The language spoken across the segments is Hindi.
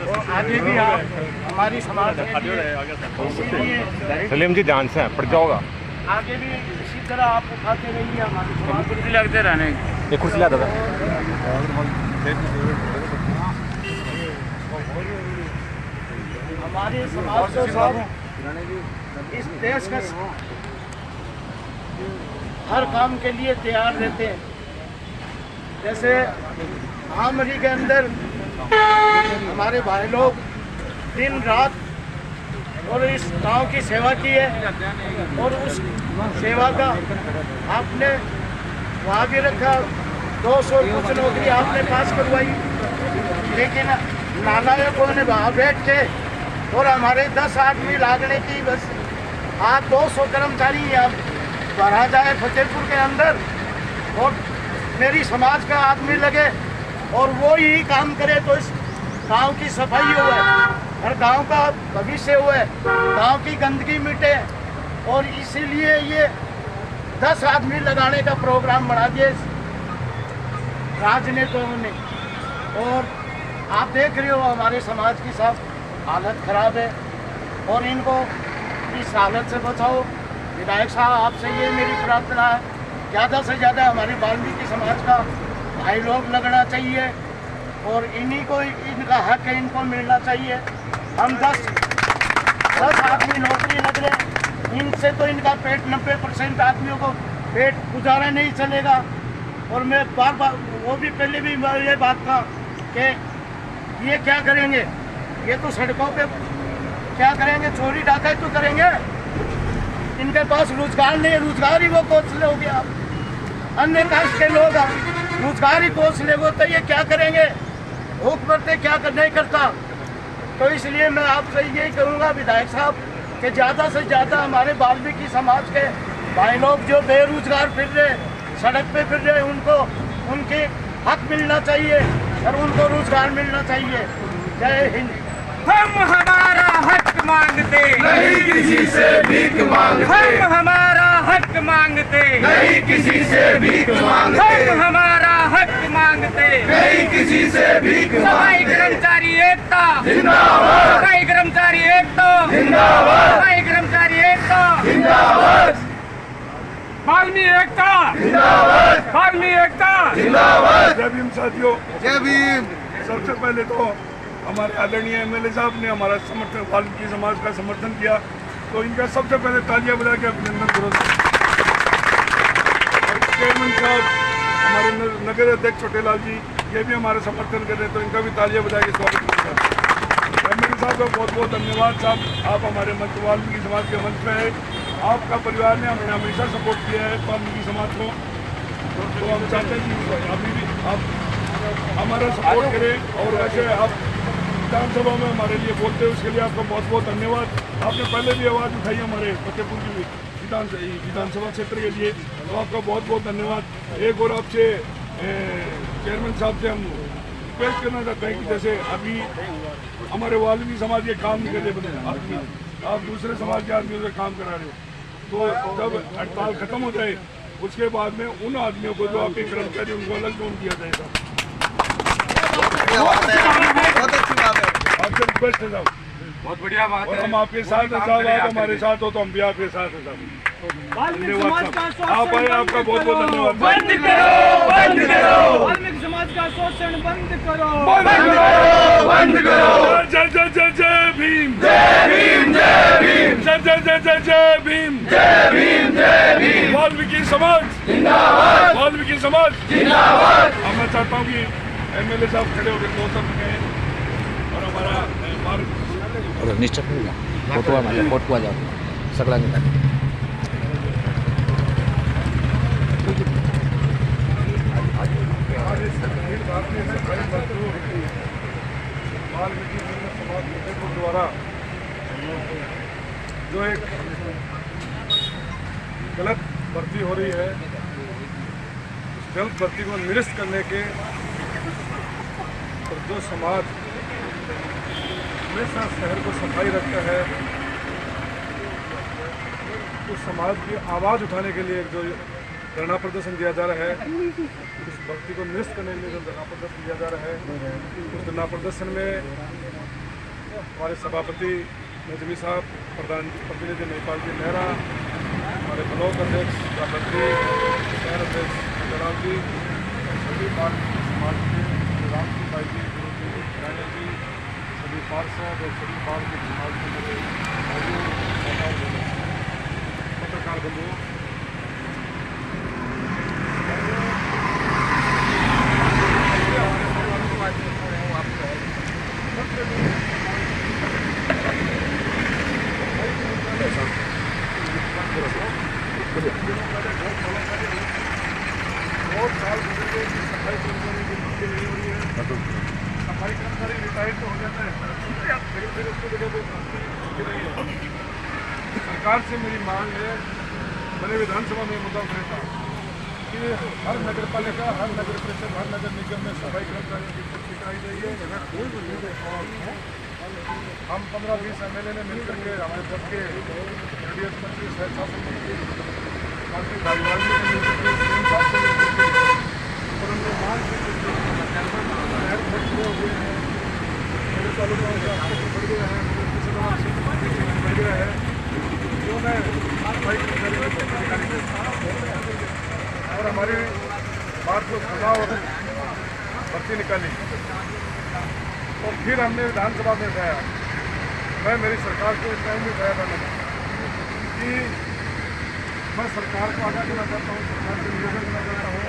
और आगे भी आप हमारी समाज के लिए सलीम जी ध्यान से पड़ जाओगा। आगे भी इसी तरह आप उठाते रहिए हमारी समाज कुर्सी लगते रहने। ये कुर्सी ला दादा। हमारे समाज को सब इस देश का हर काम के लिए तैयार रहते हैं। जैसे महामारी के अंदर हमारे भाई लोग दिन रात और इस गांव की सेवा की है और उस सेवा का आपने वहाँ भी रखा। 200 कुछ नौकरी आपने पास करवाई, लेकिन नालायकों ने वहाँ बैठ के और हमारे 10 आदमी लागने की बस आज 200 कर्मचारी अब भरा जाए फतेहपुर के अंदर और मेरी समाज का आदमी लगे और वो ही काम करे तो इस गांव की सफाई हो, हर गांव का भविष्य हो, गांव की गंदगी मिटे। और इसीलिए ये 10 आदमी लगाने का प्रोग्राम बना दिए राजनेताओं ने। और आप देख रहे हो हमारे समाज की सब हालत खराब है और इनको इस हालत से बचाओ। विधायक साहब आपसे ये मेरी प्रार्थना है, ज़्यादा से ज़्यादा हमारे वाल्मीकि समाज का भाई लोग लगना चाहिए और इन्हीं को इनका हक है, इनको मिलना चाहिए। हम 10 आदमी नौकरी लग रहे, इनसे तो इनका पेट 90% आदमियों को पेट गुजारा नहीं चलेगा। और मैं बार बार वो भी पहले भी ये बात कहा कि ये क्या करेंगे, ये तो सड़कों पे क्या करेंगे, चोरी डकैती तो करेंगे। इनके पास रोजगार नहीं है, रोजगार ही वो कोस ले हो गया। अन्य कास्ट के लोग रोजगार ही कोस ले वो, तो ये क्या करेंगे, भूख मरते क्या नहीं करता। तो इसलिए मैं आपसे यही कहूँगा विधायक साहब कि ज़्यादा से ज़्यादा हमारे वाल्मीकि समाज के भाई लोग जो बेरोजगार फिर रहे, सड़क पे फिर रहे, उनको उनके हक मिलना चाहिए और उनको रोजगार मिलना चाहिए। जय हिंद। हम हमारा हक मांगते नहीं किसी से भीख मांगते, हम हमारा हक मांगते नहीं किसी से भीख मांगते, हम हमारा हक मांगते नहीं किसी से भीख सफाई मांगते। कर्मचारी एकता जिंदाबाद, सफाई कर्मचारी एकता जिंदाबाद, सफाई कर्मचारी एकता जिंदाबाद, वाल्मीकि एकता जिंदाबाद, वाल्मीकि एकता जिंदाबाद। जय भीम साथियों, जय भीम। सबसे पहले तो हमारे आदरणीय एमएलए साहब ने हमारा समर्थन, वाल्मीकि समाज का समर्थन किया, तो इनका सबसे पहले तालियां बजा के अभिनंदन करो। चेयरमैन साहब, हमारे नगर अध्यक्ष छोटेलाल जी, ये भी हमारा समर्थन कर रहे हैं, तो इनका भी तालियां बजा के स्वागत करें। एमएलए साहब का बहुत बहुत धन्यवाद साहब, आप हमारे मंच वाल्मीकि समाज के मंच पे है। आपका परिवार ने हमने हमेशा सपोर्ट किया है वाल्मीकि समाज को, तो हम चाहते हैं कि अभी भी आप हमारा सपोर्ट करें। और वैसे आप विधानसभा में हमारे लिए बोलते हैं, उसके लिए आपका बहुत बहुत धन्यवाद। आपने पहले भी आवाज़ उठाई हमारे फतेहपुर की विधानसभा क्षेत्र के लिए, तो आपका बहुत बहुत धन्यवाद। एक और आपसे चेयरमैन साहब से हम रिक्वेस्ट करना चाहते हैं कि जैसे अभी हमारे वाल्मीकि समाज के काम नहीं करते बने आदमी, आप दूसरे समाज के आदमियों से काम करा रहे हो, तो जब हड़ताल खत्म हो जाए उसके बाद में उन आदमियों को जो आपके कर्मचारी उनको अलग जोन दिया जाएगा। बहुत अच्छी बात है। आपसे रिक्वेस्ट है साहब, बहुत बढ़िया बात और हम आपके साथ हैं साहब, आप हमारे साथ हो तो हम भी आपके साथ हैं साहब। धन्यवाद साहब, आप आए, आपका बहुत बहुत धन्यवाद। बंद करो, बंद करो, वाल्मीकि समाज का शोषण बंद करो, बंद करो, बंद करो। जय जय जय जय भीम, जय भीम, जय भीम, जय जय जय जय जय भीम, जय भीम, जय भीम। वाल्मीकि समाज जिंदाबाद, वाल्मीकि समाज जिंदाबाद। अब मैं चाहता हूँ कि एमएलए साहब खड़े होकर 2 शब्द कहें और हमारा मार्ग निश्चित फोटो फोटो आ जाओ सगळा निघा। वाल्मीकि समाज फतेहपुर द्वारा जो एक गलत भर्ती हो रही है, उस गलत भर्ती को निरस्त करने के और जो समाज हमेशा शहर को सफाई रखता है, उस समाज की आवाज़ उठाने के लिए जो धरना प्रदर्शन दिया जा रहा है, उस भर्ती को निरस्त करने के लिए जो धरना प्रदर्शन दिया जा रहा है, उस धरना प्रदर्शन में हमारे सभापति नजमी साहब, प्रधान प्रतिनिधि महिपाल जी नेहरा, हमारे ब्लॉक अध्यक्ष मंत्री, शहर अध्यक्ष जलाल जी, सभी बाल्मीकि समाज के राम जी भाई जी, गुरु जी, राजा जी, सभी पार्षद और सभी बाल्मीकि समाज के मेरे भाइयों, पत्रकार बंधुओं, बहुत साल गुजर गए कि सफाई कर्मचारी की भर्ती नहीं हो रही है। सफाई कर्मचारी रिटायर्ड तो हो जाता है, लेकिन फिर उसकी जगह कोई भर्ती नहीं है। सरकार से मेरी मांग है, मैंने विधानसभा में मुद्दा उठाया था कि हर नगर पालिका, हर नगर परिषद, हर नगर निगम में सफाई कर्मचारियों की भर्ती कराई जाइए। हम 15-20 MLA ने मिलकर के हमारे पद के RDS मंत्री, शहर शासन मंत्री, मंत्री धारीवाल जी ने मिलकर के CM साहब से मिलकर के और उनको मांग की शहर भर्ती हुए हैं, मेरे तालुका का अस्पताल बढ़ गया है, बढ़ गया है, जो मैं सफाई कर्मचारियों को और हमारी बात को सुना और भर्ती निकाली। और फिर हमने विधानसभा में उठाया, मैं मेरी सरकार को इस टाइम भी उठाया था कि मैं सरकार को आगाह करना चाहता हूँ, सरकार से निवेदन करना चाहता हूँ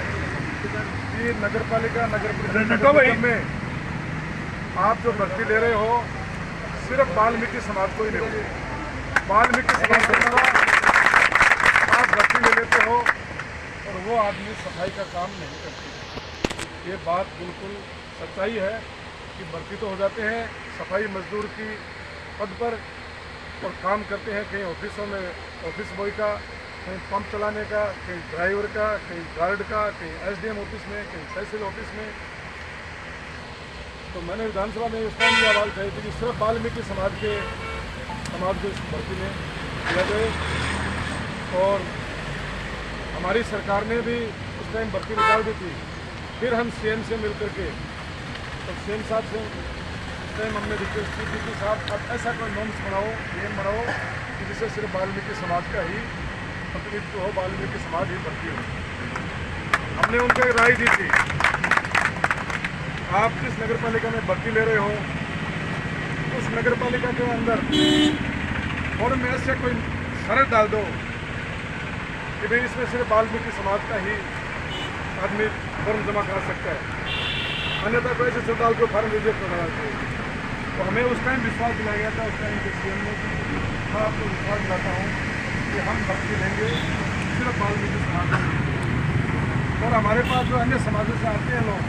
कि नगर पालिका, नगर परिषद में आप जो भर्ती ले रहे हो सिर्फ वाल्मीकि समाज को ही ले रहे हो। वाल्मीकि समाज के अलावा आप भर्ती ले लेते हो और वो आदमी सफाई का काम नहीं करते। ये बात बिल्कुल सच्चाई है कि भर्ती तो हो जाते हैं सफाई मजदूर की पद पर और काम करते हैं, कहीं ऑफिसों में ऑफिस बॉय का, कहीं पंप चलाने का, कहीं ड्राइवर का, कहीं गार्ड का, कहीं SDM ऑफिस में, कहीं तहसील ऑफिस में। तो मैंने विधानसभा में इस टाइम ये आवाज़ उठाई थी कि सिर्फ वाल्मीकि समाज को इस भर्ती में किया जाए। और हमारी सरकार ने भी उस टाइम भर्ती निकाल दी थी। फिर हम CM से मिलकर के तो CM साहब से उस टाइम हमने रिक्वेस्ट की थी कि साहब अब ऐसा कोई नॉर्म्स बनाओ, नियम बनाओ कि जिससे सिर्फ वाल्मीकि समाज का ही प्रतिनिधित्व हो, वाल्मीकि समाज ही भर्ती हो। हमने उनको एक राय दी थी, आप जिस नगर पालिका में भर्ती ले रहे हो उस नगर पालिका के अंदर और में ऐसे कोई शर्त डाल दो कि भाई इसमें सिर्फ वाल्मीकि समाज का ही आदमी फॉर्म जमा करा सकता है, अन्यथा कोई ऐसे डाल को फॉर्म रिजेक्ट करना चाहिए। तो हमें उस टाइम विश्वास दिलाया गया था, उस टाइम के CM ने, मैं आपको विश्वास दिलाता हूँ कि हम भर्ती लेंगे सिर्फ वाल्मीकि समाज का। और हमारे पास जो अन्य समाजों से आते हैं लोग,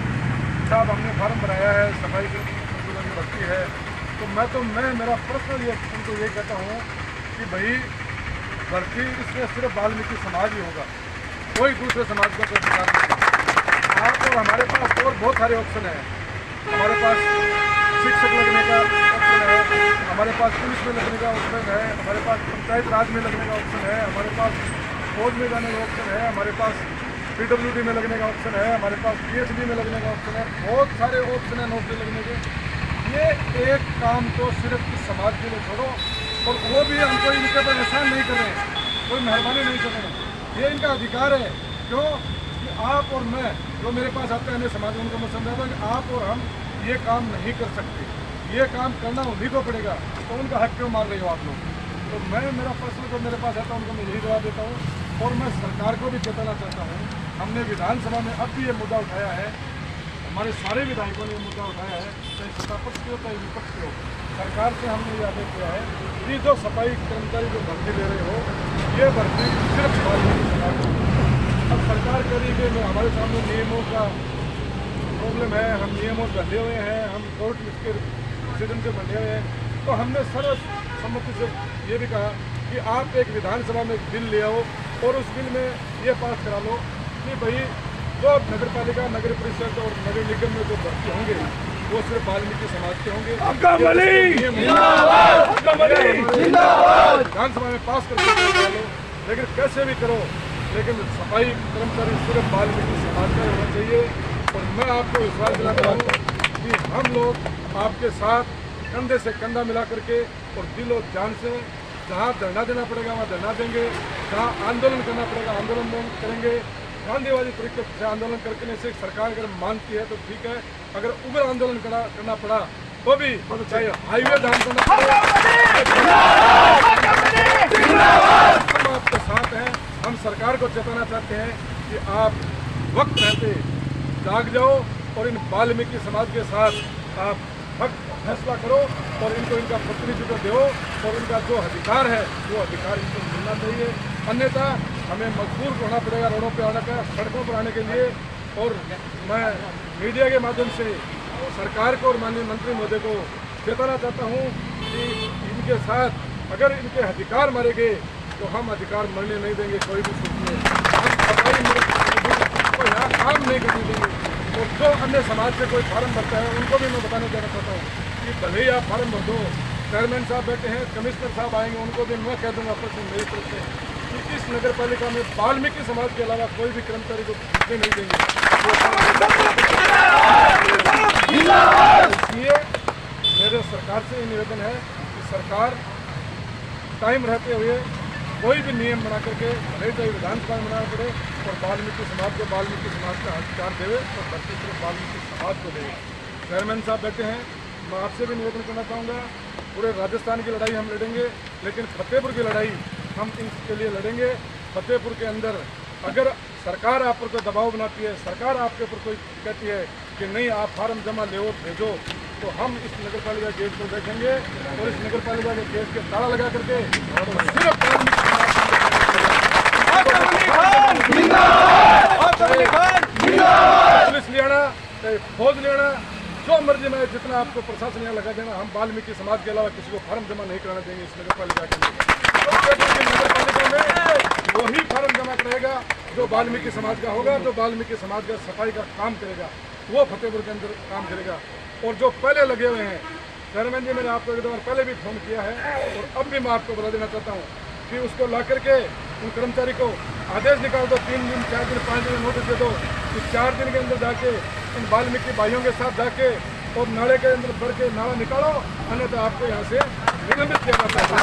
साहब हमने फॉर्म बनाया है, सफाई की भर्ती है, तो मैं मेरा पर्सनल ये उनको ये कहता हूँ कि भाई भर्ती इसमें सिर्फ वाल्मीकि समाज ही होगा, कोई दूसरे समाज का कोई अधिकार नहीं। आप और हमारे पास और बहुत सारे ऑप्शन हैं। हमारे पास शिक्षक लगने का ऑप्शन है, हमारे पास पुलिस में लगने का ऑप्शन है, हमारे पास पंचायत राज में लगने का ऑप्शन है, हमारे पास फौज में जाने का ऑप्शन है, हमारे पास PWD में लगने का ऑप्शन है, हमारे पास PhD में लगने का ऑप्शन है। बहुत सारे ऑप्शन है नौकरी लगने के। ये एक काम तो सिर्फ इस समाज के लिए छोड़ो, और वो भी हमको इनके पर एहसान नहीं कर रहे, कोई मेहरबानी नहीं कर रहे, ये इनका अधिकार है। क्यों कि आप और मैं जो मेरे पास आते हैं समाज में, उनको मैं समझाता हूँ कि आप और हम ये काम नहीं कर सकते, ये काम करना उन्हीं को पड़ेगा, तो उनका हक क्यों मार रहे हो आप लोग। तो मैं मेरा पर्सनल जो मेरे पास आता है उनको मैं यही जवाब देता हूँ। और मैं सरकार को भी चेताना चाहता हूँ, हमने विधानसभा में अब भी ये मुद्दा उठाया है, हमारे सारे विधायकों ने ये मुद्दा उठाया है, चाहे सत्ता पक्ष के हो चाहे विपक्ष के हो। सरकार से हमने ये आदेश किया है कि जो सफाई कर्मचारी जो भर्ती ले रहे हो, ये भर्ती सिर्फ वाल्मीकि समाज को। अब सरकार कह रही है कि हमारे सामने नियमों का प्रॉब्लम है, हम नियमों से बंधे हुए हैं, हम कोर्ट के डिसीजन से बंधे हुए हैं। तो हमने सर्वसम्मति से ये भी कहा कि आप एक विधानसभा में एक बिल ले आओ और उस बिल में ये पास करा लो कि भाई जो नगर पालिका, नगर परिषद और नगर निगम में जो भर्ती होंगे वो सिर्फ वाल्मीकि समाज के होंगे। विधानसभा में पास करके लो, लेकिन कैसे भी करो, लेकिन सफाई कर्मचारी सिर्फ वाल्मीकि समाज का होना चाहिए। और मैं आपको विश्वास दिलाता हूँ कि हम लोग आपके साथ कंधे से कंधा मिला करके और दिल और जान से जहाँ धरना देना पड़ेगा वहाँ धरना देंगे, जहाँ आंदोलन करना पड़ेगा आंदोलन करेंगे। गांधीवादी तरीके से आंदोलन करने से सरकार अगर मानती है तो ठीक है, अगर उग्र आंदोलन करना पड़ा तो भी चाहे हाईवे जाम करना पड़े, हम आपके साथ हैं। हम सरकार को चेताना चाहते हैं कि आप वक्त रहते जाग जाओ और इन वाल्मीकि समाज के साथ आप फैसला करो और इनको इनका प्रतिनिधित्व दो और इनका जो अधिकार है वो अधिकार इनको मिलना चाहिए। अन्यथा हमें मजबूर होना पड़ेगा रोडों पे आने का, सड़कों पर आने के लिए। और मैं मीडिया के माध्यम से सरकार को और माननीय मंत्री महोदय को चेताना चाहता हूँ कि इनके साथ अगर इनके अधिकार मारे गए तो हम अधिकार मरने नहीं देंगे। कोई भी सूरत में हम सफाई को यहाँ काम नहीं करने देंगे। और जो अन्य समाज से कोई फार्म भरता है उनको भी मैं बताने जाना चाहता हूँ कि भले ही आप फार्म भर दो, चेयरमैन साहब बैठे हैं, कमिश्नर साहब आएंगे, उनको भी मैं कह दूँगा आपस में मेरी तरफ से कि इस नगर पालिका में वाल्मीकि समाज के अलावा कोई भी कर्मचारी को घुसने नहीं देंगे। इसलिए मेरे सरकार से ये निवेदन है कि सरकार टाइम रहते हुए कोई भी नियम बना करके भले तो विधानसभा में बनाना पड़े और वाल्मीकि समाज को वाल्मीकि समाज का अधिकार देवे और भर्ती सिर्फ वाल्मीकि समाज को देवे। चेयरमैन साहब बैठे हैं, मैं आपसे भी निवेदन करना चाहूँगा, पूरे राजस्थान की लड़ाई हम लड़ेंगे, लेकिन फतेहपुर की लड़ाई हम इसके लिए लड़ेंगे। फतेहपुर के अंदर अगर सरकार आप पर कोई दबाव बनाती है, सरकार आपके ऊपर कोई कहती है कि नहीं आप फार्म जमा ले भेजो, तो हम इस नगर पालिका गेट पर बैठेंगे और इस नगर पालिका के गेट के ताला लगा करके सिर्फ पुलिस ले आना, चाहे फौज ले आना, जो मर्जी में जितना आपको प्रशासन यहाँ लगा देना, हम वाल्मीकि समाज के अलावा किसी को फार्म जमा नहीं कराना देंगे इस नगर पालिका के अंदर। नगर पालिका में वही फार्म जमा कराएगा जो वाल्मीकि समाज का होगा, जो वाल्मीकि समाज का सफाई का काम करेगा, वो फतेहपुर के अंदर काम करेगा। और जो पहले लगे हुए हैं, चेयरमैन जी मैंने आपको एक बार पहले भी फोन किया है और अब भी मैं आपको बता देना चाहता हूँ कि उसको ला करके उन कर्मचारी को आदेश निकाल दो, 3 दिन 4 दिन 5 दिन नोटिस दे दो कि 4 दिन के अंदर जाके इन वाल्मीकि भाइयों के साथ जाके और नाले के अंदर भर के नाला निकालो, अन्यथा आपको यहाँ से निलंबित किया जाता है।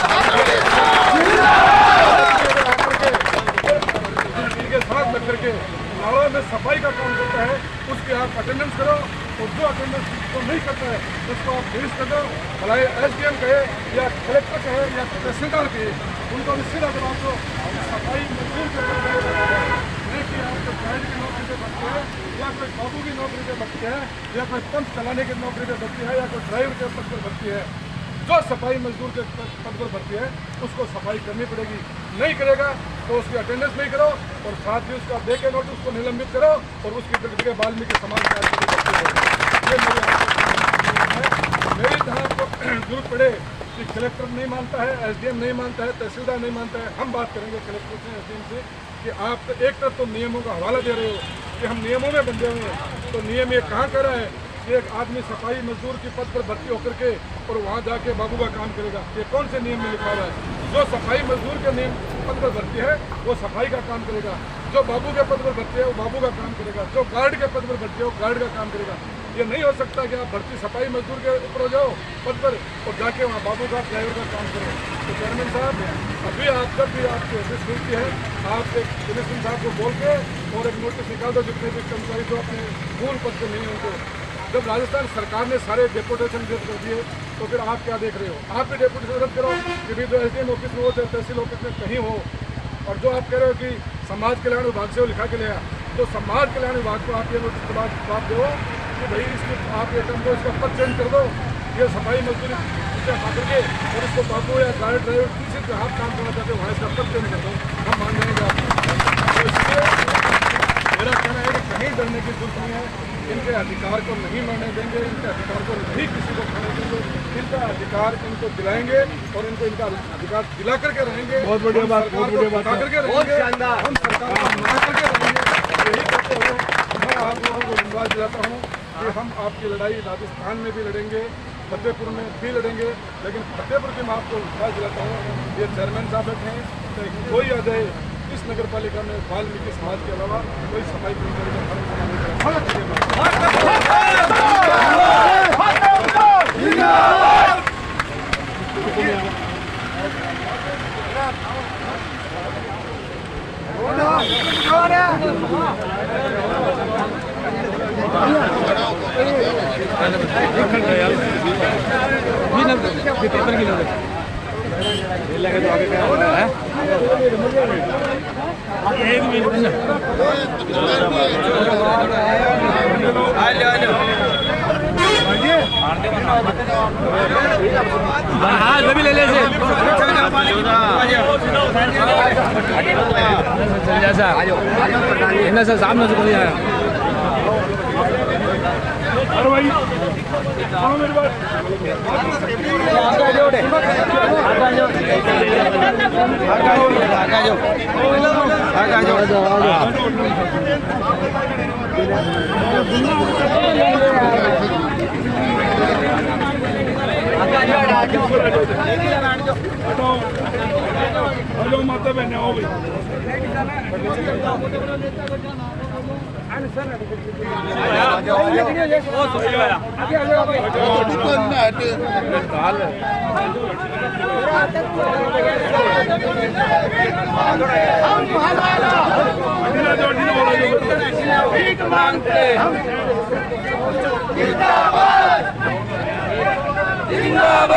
इनके साथ लग करके नालों में सफाई का काम करता है उसकी आप अटेंडेंस करो और जो अटेंडेंस को नहीं करता है उसको आप पुलिस कर दो, भले SDM कहे या कलेक्टर कहे या तहसीलदार कहे, उनको भी सीधा जवाब दो। सफाई मजदूर के नहीं कि आपको गाइड की नौकरी पे बचते हैं या कोई बाबू की नौकरी पे बचते हैं या कोई पंप चलाने की नौकरी पे बचती है या कोई ड्राइवर के पद पर बचती है। जो सफाई मजदूर के पद पर भर्ती है उसको सफाई करनी पड़ेगी, नहीं करेगा तो उसकी अटेंडेंस नहीं करो और साथ ही उसका दे के नोटिस उसको निलंबित करो और उसकी जगह वाल्मीकि समाज का मेरी जहाँ आपको जरूरत पड़े कि कलेक्टर नहीं मानता है, SDM नहीं मानता है, तहसीलदार नहीं मानता है, हम बात करेंगे कलेक्टर से SDM से कि आप एक तरफ तो नियमों का हवाला दे रहे हो कि हम नियमों में बंधे हुए हैं, तो नियम ये कहाँ कर रहा है कि एक आदमी सफाई मजदूर की पद पर भर्ती होकर के और वहाँ जाके बाबू का काम करेगा। ये कौन से नियम में लिखा हुआ है? जो सफाई मजदूर के नियम पद पर भर्ती है वो सफाई का काम करेगा, जो बाबू के पद पर भर्ती है वो बाबू का काम करेगा, जो गार्ड के पद पर भर्ती है वो गार्ड का काम करेगा। ये नहीं हो सकता कि आप भर्ती सफाई मजदूर के ऊपर हो जाओ पद पर और जाके वहाँ बाबू का ड्राइवर का काम करो। तो चेयरमैन साहब अभी आप जब भी आपकी ऑफिस खुलती है आप एक कमिश्नर साहब को बोल के और एक नोटिस निकाल दो जितने भी कर्मचारी जो अपने मूल पद पर नहीं हैं उनको। जब राजस्थान सरकार ने सारे डेपुटेशन रद्द कर दिए तो फिर आप क्या देख रहे हो? आप भी डेपुटेशन रद्द करो कि भी जो SDM ऑफिस में हो चाहे तहसील ऑफिस में कहीं हो। और जो आप कह रहे हो कि समाज कल्याण विभाग से वो लिखा के लिया, तो समाज कल्याण विभाग को आप ये नोटिस के बाद जवाब दो कि भाई इसकी आप ये काम दो, इसका पद चेंज कर दो, ये सफाई मजदूरी उससे खा करके और इसको बाबू या गाड़ी ड्राइवर किसी से आप काम करना चाहते हो वहाँ इसका पद चेंज कर दो, हम मान जाएंगे आपको। तो इसलिए मेरा कहना है कि कहीं डरने की जरूरत नहीं है, इनके अधिकार को नहीं मानने देंगे, इनके अधिकार को नहीं किसी को खाने देंगे, इनका अधिकार इनको दिलाएंगे और इनको इनका अधिकार दिला करके रहेंगे। बहुत बढ़िया बात, बहुत बढ़िया बात करके रहेंगे, हम सरकार को मना करके रहेंगे। यही कहते हुए मैं आप लोगों को विश्वास दिलाता हूँ कि हम आपकी लड़ाई राजस्थान में भी लड़ेंगे, फतेहपुर में भी लड़ेंगे, लेकिन फतेहपुर की मैं आपको विश्वास दिलाता हूँ ये चेयरमैन साहब बैठे हैं, तो कोई आ जाए इस नगर पालिका में वाल्मीकि समाज के अलावा कोई सफाई कर्मचारी का पेपर की लोग लगे तो आगे क्या है एक मिनट हाँ जो भी ले ले से चल जा सा इन्हें से सामने से कोई है अरे भाई आओ मेरे पास हेलो माता बहन आओ भाई भीख मांगते हम जिंदाबाद जिंदाबाद